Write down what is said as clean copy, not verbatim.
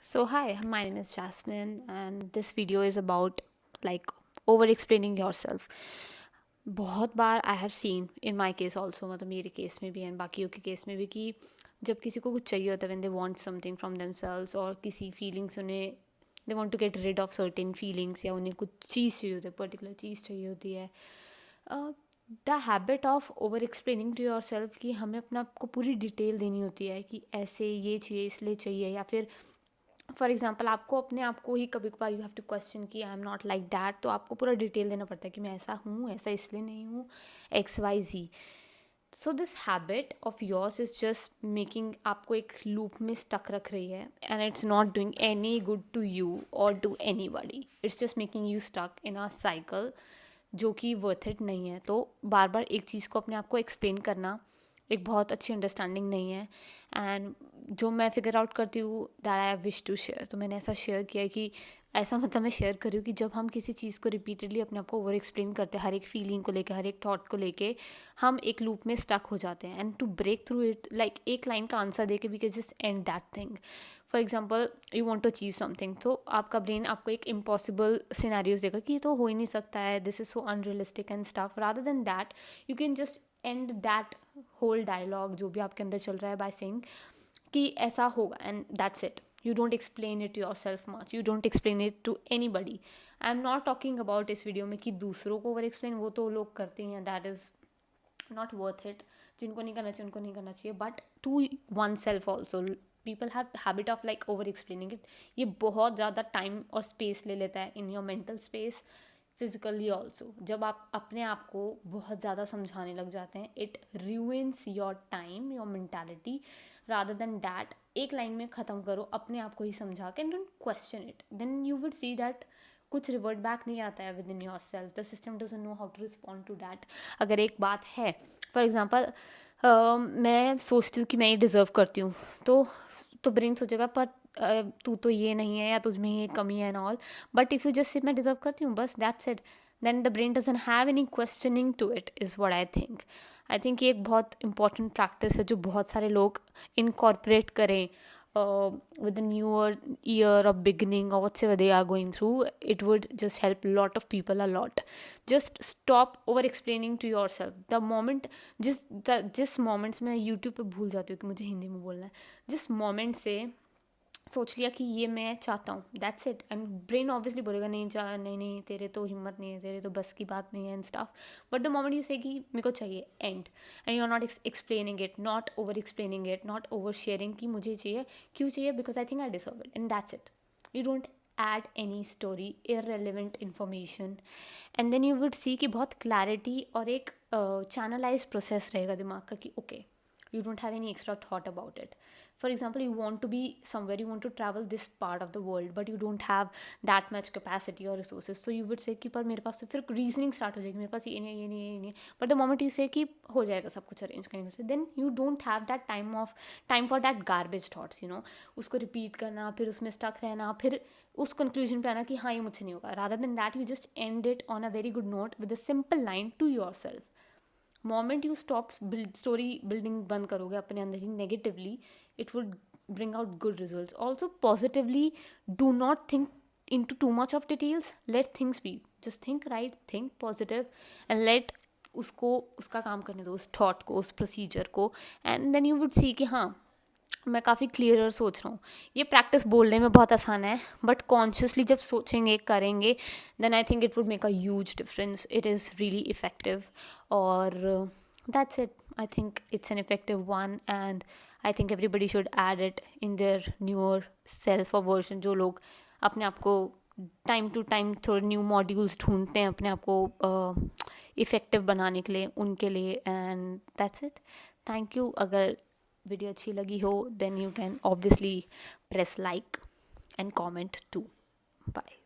So, hi, my name is Jasmine, and this video is about like over explaining yourself. बहुत बार I have seen in my case also, मतलब मेरे case में भी and बाकियों के केस में भी, कि जब किसी को कुछ चाहिए होता है, when they want something from themselves, और किसी फीलिंग्स उन्हें they want to get rid of certain feelings, या उन्हें कुछ चीज़ चाहिए होती है, पर्टिकुलर चीज़ चाहिए होती है। The habit of over explaining to yourself, कि हमें अपना आपको पूरी डिटेल देनी होती है कि ऐसे ये चाहिए इसलिए चाहिए, या फिर फॉर एग्जाम्पल आपको अपने आप को ही कभी कभार यू हैव टू क्वेश्चन कि आई एम नॉट लाइक दैट, तो आपको पूरा डिटेल देना पड़ता है कि मैं ऐसा हूँ, ऐसा इसलिए नहीं हूँ, XYZ। So this habit of yours is just making आपको एक लूप में स्टक रख रही है, and it's not doing any good to you और to anybody. It's just making you stuck in a cycle जो कि वर्थ इट नहीं है। तो बार बार एक चीज़ को अपने आप को एक्सप्लेन करना एक बहुत अच्छी अंडरस्टैंडिंग नहीं है। एंड जो मैं फिगर आउट करती हूँ that I wish to share, तो मैंने ऐसा शेयर किया है कि ऐसा मतलब मैं शेयर कर रही हूँ कि जब हम किसी चीज़ को रिपीटेडली अपने आप को ओवर एक्सप्लेन करते हैं, हर एक फीलिंग को लेकर, हर एक थॉट को लेके, हम एक लूप में स्टक हो जाते हैं। And to break through it, like एक लाइन का आंसर दे के we can just end that thing. For example you want to achieve something, तो आपका ब्रेन आपको एक इम्पॉसिबल सिनेरियोज देगा कि ये तो हो ही नहीं सकता है, this is so unrealistic and stuff. Rather than that you can just end that whole dialogue जो भी आपके अंदर चल रहा है बाय सेइंग कि ऐसा होगा, and that's it. You don't explain it yourself much, you don't explain it to anybody. I am not talking about इस वीडियो में कि दूसरों को ओवर एक्सप्लेन, वो तो लोग करते हैं, that is not worth it. जिनको नहीं करना चाहिए उनको नहीं करना चाहिए, but to oneself also. People have habit of like over explaining it. ये बहुत ज़्यादा टाइम और स्पेस ले लेता है in your mental space, physically also. जब आप अपने आप को बहुत ज़्यादा समझाने लग जाते हैं, it ruins your time, your mentality. Rather than that एक लाइन में ख़त्म करो अपने आप को ही समझा के, and don't question it, then you would see that कुछ रिवर्ट बैक नहीं आता है within yourself. The system doesn't know how to respond to that. अगर एक बात है, फॉर एग्जाम्पल मैं सोचती हूँ कि मैं ये डिज़र्व करती हूँ, तो ब्रेन सोचेगा पर तू तो ये नहीं है, या तुझ में ये कमी है and all. But if you just say मैं डिज़र्व करती हूँ बस, that's it, then the brain doesn't have any questioning to it, is what I think. I think ये एक बहुत इंपॉर्टेंट प्रैक्टिस है जो बहुत सारे लोग इनकॉर्पोरेट करें with the newer year of beginning or whatever they are going through. It would just help a lot of people a lot. Just stop over explaining to yourself. The moment जिस moments में YouTube पे भूल जाती हूँ कि मुझे हिंदी में बोलना है, जिस मोमेंट से सोच लिया कि ये मैं चाहता हूँ, that's it. And brain obviously बोलेगा नहीं चाह, नहीं नहीं तेरे तो हिम्मत नहीं है, तेरे तो बस की बात नहीं है and stuff. But the moment you say कि मेरे को चाहिए, and you are not explaining it, not over explaining it, not over sharing कि मुझे चाहिए, क्यों चाहिए, because I think I deserve it, and that's it. You don't add any story, irrelevant information, and then you would see कि बहुत clarity और एक channelized process रहेगा दिमाग का कि okay, you don't have any extra thought about it. For example, you want to be somewhere, you want to travel this part of the world, but you don't have that much capacity or resources, so you would say कि पर मेरे पास, तो फिर reasoning start हो जाएगी, मेरे पास ये नहीं है, ये नहीं है, ये नहीं है। But the moment you say कि हो जाएगा सब कुछ अरेंज करने से, then you don't have that time for that garbage thoughts, उसको रिपीट करना, फिर उसमें स्टक रहना, फिर उस कंक्लूजन पे आना कि हाँ ये मुझसे नहीं होगा। Rather than that you just end it on a very good note with a simple line to yourself. Moment you stop story building बंद करोगे अपने अंदर ही negatively, it would bring out good results. Also, positively, do not think into too much of details. Let things be. Just think right, think positive, and let उसको उसका काम करने दो, उस थॉट को, उस प्रोसीजर को, and then you would see कि हाँ मैं काफ़ी क्लियरर सोच रहा हूँ। ये प्रैक्टिस बोलने में बहुत आसान है, बट कॉन्शियसली जब सोचेंगे करेंगे, then I think it would make a huge difference. It is really effective, और that's it. I think it's an effective one, and I think everybody should add it in their newer self और version. जो लोग अपने आप को time to time थोड़े new modules ढूंढते हैं अपने आप को इफ़ेक्टिव बनाने के लिए, उनके लिए, and that's it. Thank you. अगर वीडियो अच्छी लगी हो, then you can obviously press like and comment too. Bye.